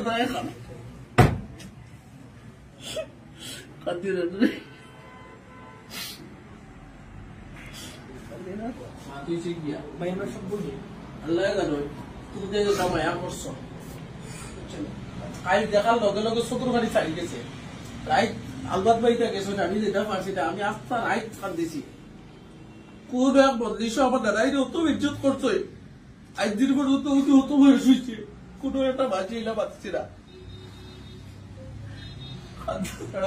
দায় খান খাতির তুই গিয়া ভাই আমরা সব বলি আল্লাহ জানো তুমি যে মায়া করছো কাল দেখার লগে লগে চকুর বাড়ি চাই গেছে রাইট আলবাত বাড়িতে গেছো আমি যেটা পারছি আমি আস্তা রাইট খান দিছি কোন এক বদলিশ আমার দাদাই অত ইজ্জত করছো আজ দিন পর্যন্ত অত বয়স হয়েছে কোনো একটা বাঁচিয়ে পাচ্ছি না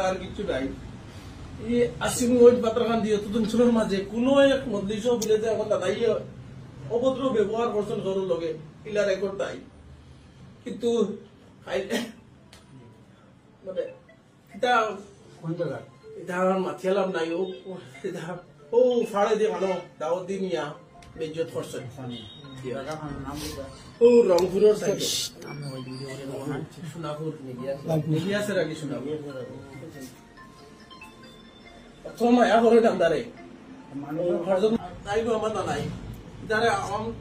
আর কিছু নাই এই আসিম ওই পাত্রখান দিয়ে তো ছোটর মাঝে কোনো এক মদলিশ বলে যে আমার দাদাই অভদ্র ব্যবহার করছেন ঘরের লগে ইলা রেকর্ড নাই কিন্তু মানে এটা কোন জায়গা এটা আমার মাথিয়ালাম নাই ও ফাড়ে দিয়ে ভালো দাওয়াত দিয়ে নিয়া বেজ্জত করছেন ও রংপুরের সাইডে সোনাপুর নিগিয়াসের আগে সোনাপুর মায়া করে আমদারে তাইলো আমার নাই যারা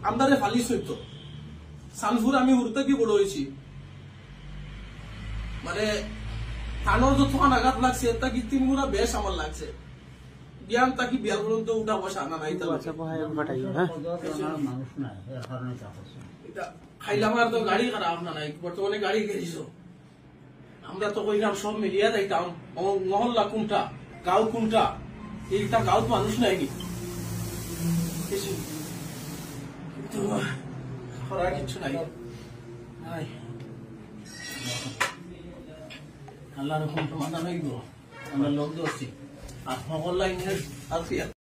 আমদারে ফালিস হইতো সানফুর আমি উড়তে কি বড় হয়েছি মানে থানোর যতক্ষণ আঘাত লাগছে তাকে 3 গুণা বেশ আমার লাগছে জ্ঞান তাকে বিয়ার পর্যন্ত উঠা বসা আনা নাই খাইলাম আর তো গাড়ি খারাপ না নাই বর্তমানে গাড়ি গেছিস আমরা তো কইলাম সব মিলিয়া যাইতাম মহল্লা কোনটা গাঁও কোনটা এইটা গাঁও মানুষ নাইনি কিন্তু করার কিছু নাই আল্লাহর হুকুম তো মানা নাই গো আমরা লোক দোষী আর মহল্লা ইংরেজ আর